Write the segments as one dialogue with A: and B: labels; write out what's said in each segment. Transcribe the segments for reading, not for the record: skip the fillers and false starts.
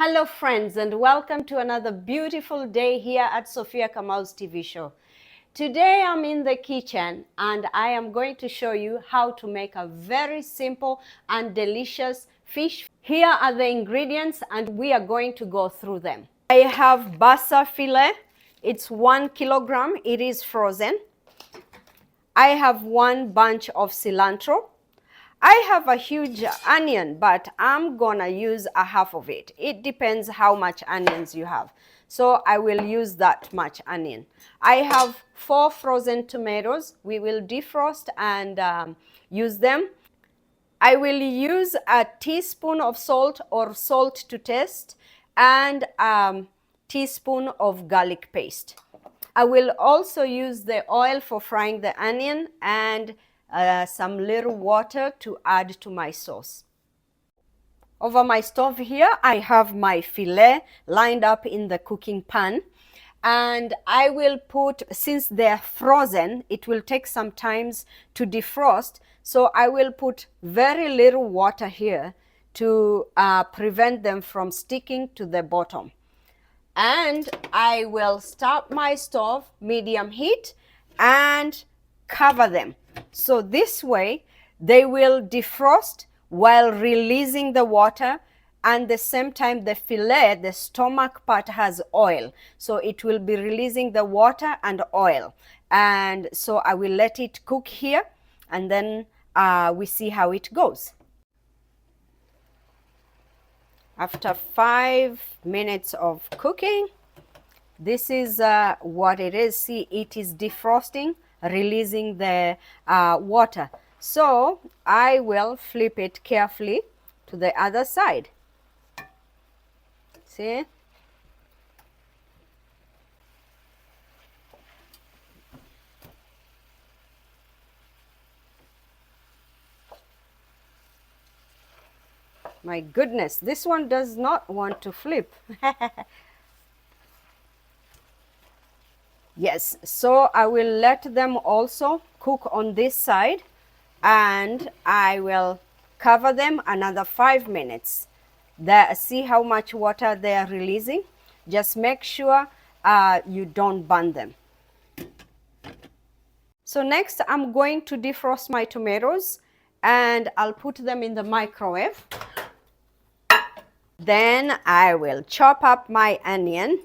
A: Hello friends, and welcome to another beautiful day here at Sophia Kamau's TV show. Today I'm in the kitchen and I am going to show you how to make a very simple and delicious fish. Here are the ingredients and we are going to go through them. I have Basa filet. It's 1 kilogram. It is frozen. I have 1 bunch of cilantro. I have a huge onion, but I'm gonna use a half of it. It depends how much onions you have. So I will use that much onion. I have 4 frozen tomatoes. We will defrost and use them. I will use a teaspoon of salt or salt to taste and a teaspoon of garlic paste. I will also use the oil for frying the onion and some little water to add to my sauce. Over my stove here, I have my filet lined up in the cooking pan. And I will put, since they're frozen, it will take some time to defrost. So I will put very little water here to prevent them from sticking to the bottom. And I will start my stove medium heat and cover them. So this way they will defrost while releasing the water, and the same time the filet, the stomach part, has oil, so it will be releasing the water and oil. And so I will let it cook here and then we see how it goes. After 5 minutes of cooking, this is what it is. See, it is defrosting, releasing the water. So I will flip it carefully to the other side. See? My goodness, this one does not want to flip. Yes, so I will let them also cook on this side and I will cover them another 5 minutes. See how much water they are releasing? Just make sure you don't burn them. So next I'm going to defrost my tomatoes and I'll put them in the microwave. Then I will chop up my onion.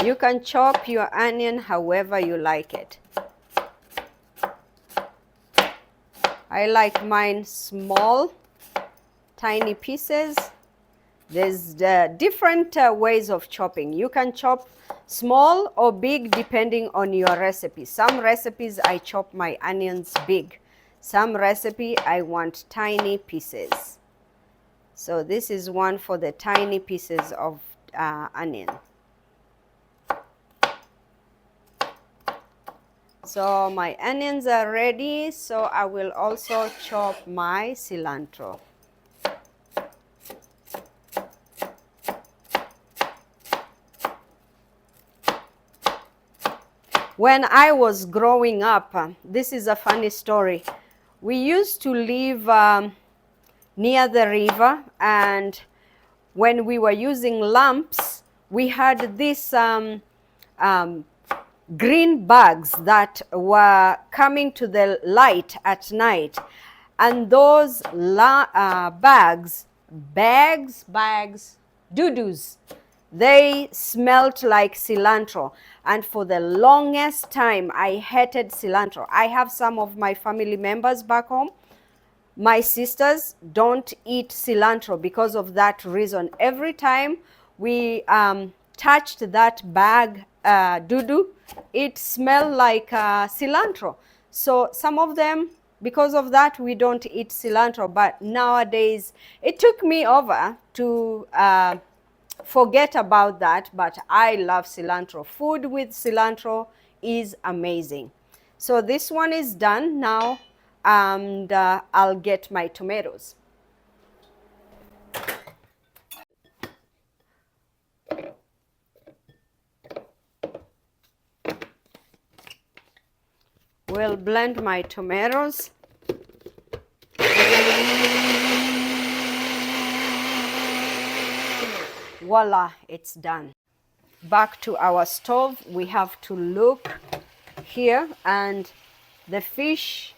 A: You can chop your onion however you like it. I like mine small, tiny pieces. There's different ways of chopping. You can chop small or big depending on your recipe. Some recipes I chop my onions big. Some recipe I want tiny pieces. So this is one for the tiny pieces of onion. So my onions are ready, so I will also chop my cilantro. When I was growing up, this is a funny story. We used to live near the river, and when we were using lamps, we had these green bugs that were coming to the light at night, and those doo-doos, they smelt like cilantro. And for the longest time I hated cilantro. I have some of my family members back home. My sisters don't eat cilantro because of that reason. Every time we touched that bag doo-doo, it smelled like cilantro. So some of them, because of that, we don't eat cilantro. But nowadays, it took me over to forget about that, but I love cilantro. Food with cilantro is amazing. So this one is done now, and I'll get my tomatoes. We'll blend my tomatoes. Voila, it's done. Back to our stove. We have to look here, and the fish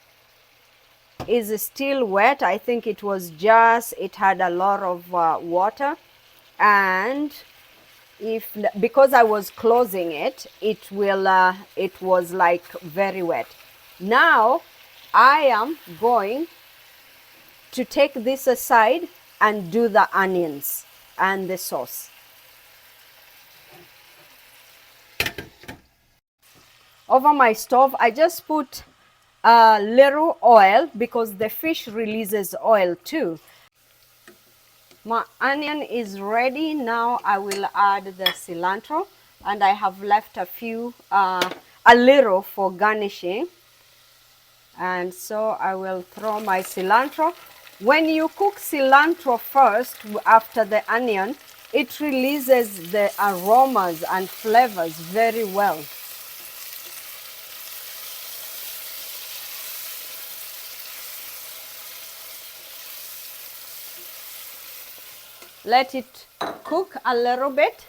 A: is still wet. I think it was just, it had a lot of water, and because I was closing it, it was like very wet. Now I am going to take this aside and do the onions and the sauce. Over my stove, I just put a little oil because the fish releases oil too. My onion is ready. Now I will add the cilantro, and I have left a little for garnishing. And so I will throw my cilantro. When you cook cilantro first after the onion, it releases the aromas and flavors very well. Let it cook a little bit,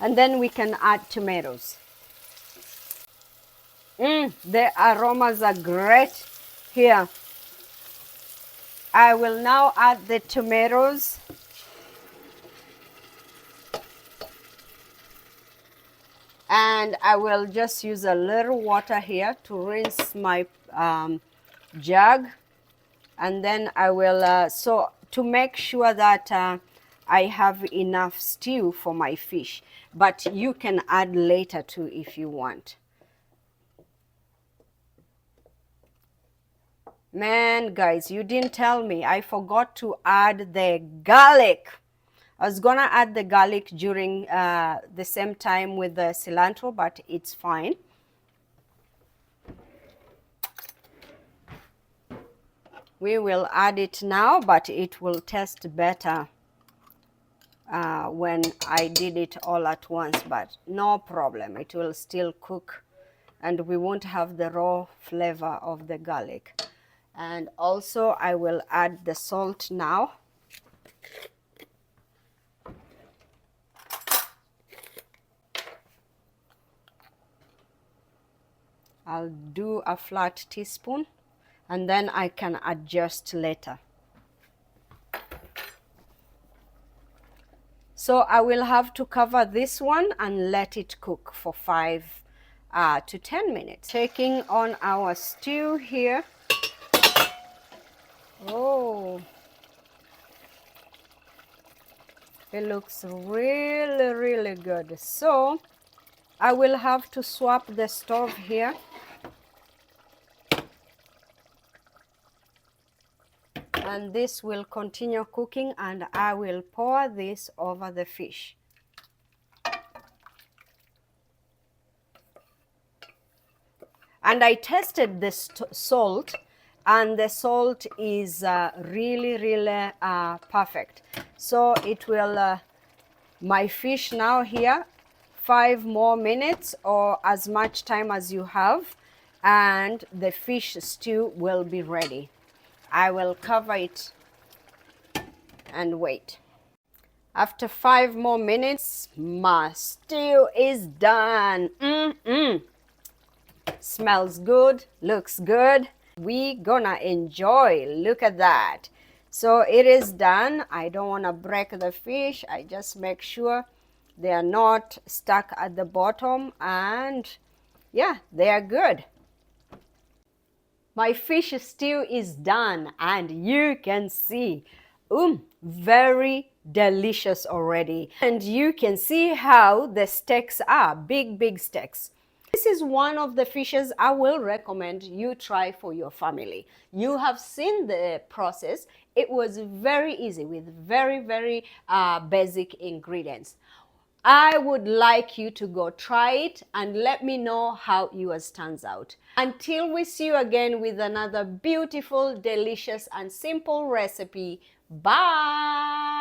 A: and then we can add tomatoes. The aromas are great here. I will now add the tomatoes. And I will just use a little water here to rinse my jug. And then I will, so to make sure that I have enough stew for my fish. But you can add later too if you want. Man, guys, you didn't tell me. I forgot to add the garlic. I was gonna add the garlic during the same time with the cilantro, but it's fine. We will add it now, but it will taste better when I did it all at once, but no problem. It will still cook, and we won't have the raw flavor of the garlic. And also I will add the salt now. I'll do a flat teaspoon, and then I can adjust later. So I will have to cover this one and let it cook for 5 to 10 minutes. Taking on our stew here. Oh, it looks really, really good. So I will have to swap the stove here. And this will continue cooking, and I will pour this over the fish. And I tested the salt, and the salt is really, really perfect. So it will, my fish now here, 5 more minutes or as much time as you have, and the fish stew will be ready. I will cover it and wait. After 5 more minutes, my stew is done. Smells good, looks good. We gonna enjoy. Look at that. So it is done. I don't want to break the fish. I just make sure they are not stuck at the bottom, and yeah, they are good. My fish stew is done, and you can see, very delicious already. And you can see how the steaks are, big steaks. This is one of the fishes I will recommend you try for your family. You have seen the process. It was very easy with very basic ingredients. I would like you to go try it and let me know how yours turns out. Until we see you again with another beautiful, delicious, and simple recipe. Bye!